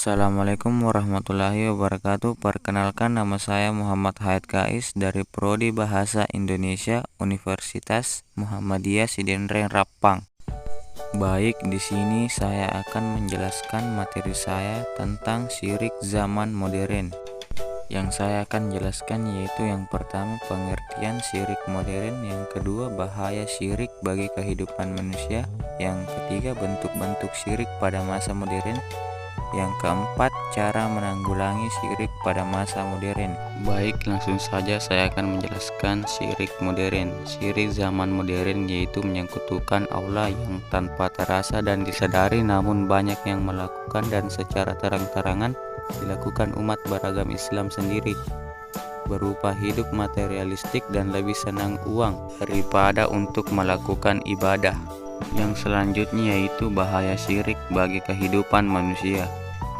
Assalamualaikum warahmatullahi wabarakatuh. Perkenalkan, nama saya Muhammad Hayat Kais dari Prodi Bahasa Indonesia Universitas Muhammadiyah Sidenreng Rapang. Baik, di sini saya akan menjelaskan materi saya tentang syirik zaman modern. Yang saya akan jelaskan yaitu yang pertama pengertian syirik modern, yang kedua bahaya syirik bagi kehidupan manusia, yang ketiga bentuk-bentuk syirik pada masa modern, yang keempat, cara menanggulangi syirik pada masa modern. Baik, langsung saja saya akan menjelaskan syirik modern. Syirik zaman modern yaitu menyekutukan Allah yang tanpa terasa dan disadari, namun banyak yang melakukan dan secara terang-terangan dilakukan umat beragam Islam sendiri, berupa hidup materialistik dan lebih senang uang daripada untuk melakukan ibadah. Yang selanjutnya yaitu bahaya syirik bagi kehidupan manusia.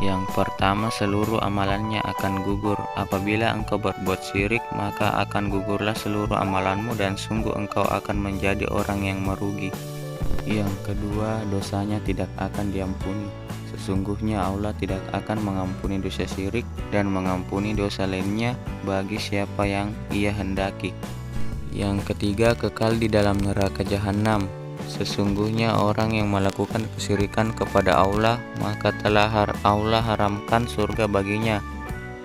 Yang pertama, seluruh amalannya akan gugur. Apabila engkau berbuat syirik, maka akan gugurlah seluruh amalanmu dan sungguh engkau akan menjadi orang yang merugi. Yang kedua, dosanya tidak akan diampuni. Sesungguhnya Allah tidak akan mengampuni dosa syirik dan mengampuni dosa lainnya bagi siapa yang Ia hendaki. Yang ketiga, kekal di dalam neraka jahanam. Sesungguhnya orang yang melakukan kesyirikan kepada Allah, maka telah Allah haramkan surga baginya,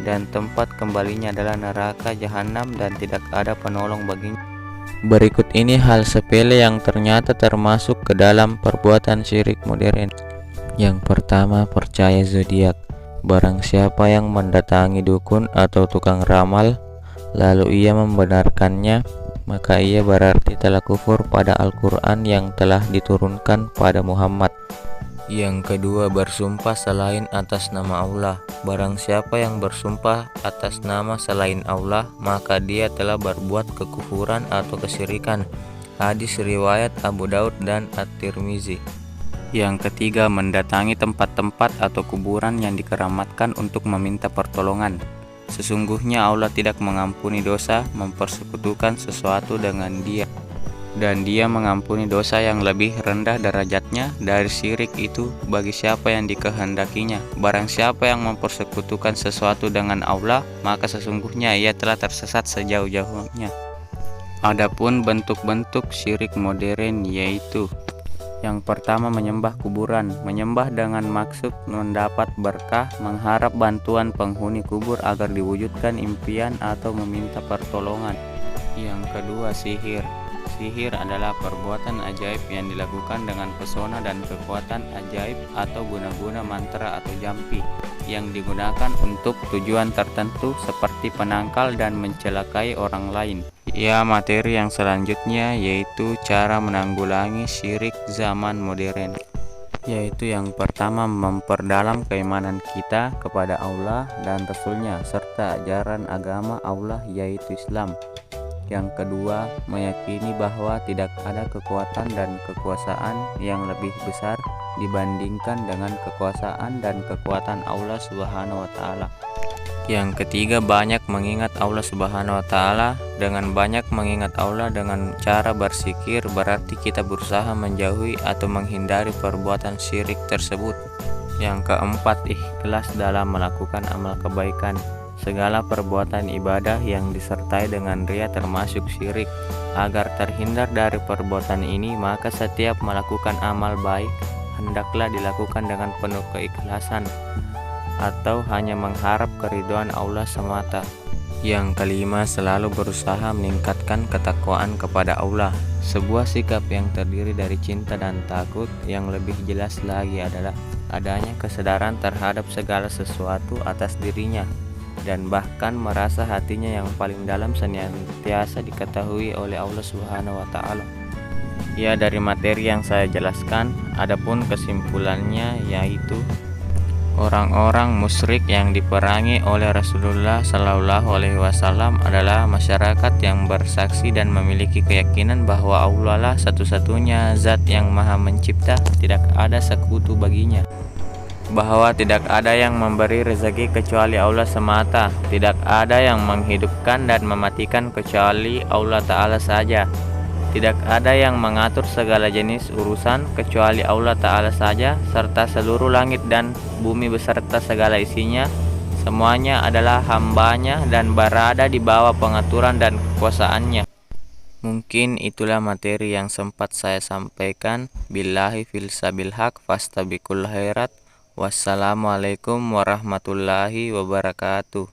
dan tempat kembalinya adalah neraka jahanam dan tidak ada penolong baginya. Berikut ini hal sepele yang ternyata termasuk ke dalam perbuatan syirik modern. Yang pertama, percaya zodiak. Barang siapa yang mendatangi dukun atau tukang ramal, lalu ia membenarkannya, maka ia berarti telah kufur pada Al-Quran yang telah diturunkan pada Muhammad. Yang kedua, bersumpah selain atas nama Allah. Barang siapa yang bersumpah atas nama selain Allah, maka dia telah berbuat kekufuran atau kesyirikan. Hadis riwayat Abu Daud dan At-Tirmizi. Yang ketiga, mendatangi tempat-tempat atau kuburan yang dikeramatkan untuk meminta pertolongan. Sesungguhnya Allah tidak mengampuni dosa mempersekutukan sesuatu dengan Dia, dan Dia mengampuni dosa yang lebih rendah derajatnya dari syirik itu bagi siapa yang dikehendakinya. Barang siapa yang mempersekutukan sesuatu dengan Allah, maka sesungguhnya ia telah tersesat sejauh-jauhnya. Adapun bentuk-bentuk syirik modern yaitu: yang pertama, menyembah kuburan. Menyembah dengan maksud mendapat berkah, mengharap bantuan penghuni kubur agar diwujudkan impian atau meminta pertolongan. Yang kedua, sihir. Sihir adalah perbuatan ajaib yang dilakukan dengan pesona dan kekuatan ajaib atau guna-guna mantra atau jampi yang digunakan untuk tujuan tertentu seperti penangkal dan mencelakai orang lain. Ya, materi yang selanjutnya yaitu cara menanggulangi syirik zaman modern. Yaitu yang pertama, memperdalam keimanan kita kepada Allah dan Rasul-Nya serta ajaran agama Allah yaitu Islam. Yang kedua, meyakini bahwa tidak ada kekuatan dan kekuasaan yang lebih besar dibandingkan dengan kekuasaan dan kekuatan Allah Subhanahu wa Ta'ala. Yang ketiga, banyak mengingat Allah Subhanahu wa Ta'ala. Dengan banyak mengingat Allah dengan cara berzikir, berarti kita berusaha menjauhi atau menghindari perbuatan syirik tersebut. Yang keempat, ikhlas dalam melakukan amal kebaikan. Segala perbuatan ibadah yang disertai dengan riya termasuk syirik. Agar terhindar dari perbuatan ini, maka setiap melakukan amal baik hendaklah dilakukan dengan penuh keikhlasan atau hanya mengharap keridhaan Allah semata. Yang kelima, selalu berusaha meningkatkan ketakwaan kepada Allah. Sebuah sikap yang terdiri dari cinta dan takut. Yang lebih jelas lagi adalah adanya kesadaran terhadap segala sesuatu atas dirinya, dan bahkan merasa hatinya yang paling dalam senantiasa diketahui oleh Allah Subhanahu wa Ta'ala. Ya, dari materi yang saya jelaskan, adapun kesimpulannya yaitu orang-orang musyrik yang diperangi oleh Rasulullah Shallallahu Alaihi Wasallam adalah masyarakat yang bersaksi dan memiliki keyakinan bahwa Allah lah satu-satunya Zat yang Maha Mencipta, tidak ada sekutu baginya, bahwa tidak ada yang memberi rezeki kecuali Allah semata, tidak ada yang menghidupkan dan mematikan kecuali Allah Ta'ala saja, Tidak ada yang mengatur segala jenis urusan kecuali Allah Ta'ala saja, serta seluruh langit dan bumi beserta segala isinya. Semuanya adalah hambanya dan berada di bawah pengaturan dan kekuasaannya. Mungkin itulah materi yang sempat saya sampaikan. Billahi fil sabil haq fastabiqul khairat. Wassalamualaikum warahmatullahi wabarakatuh.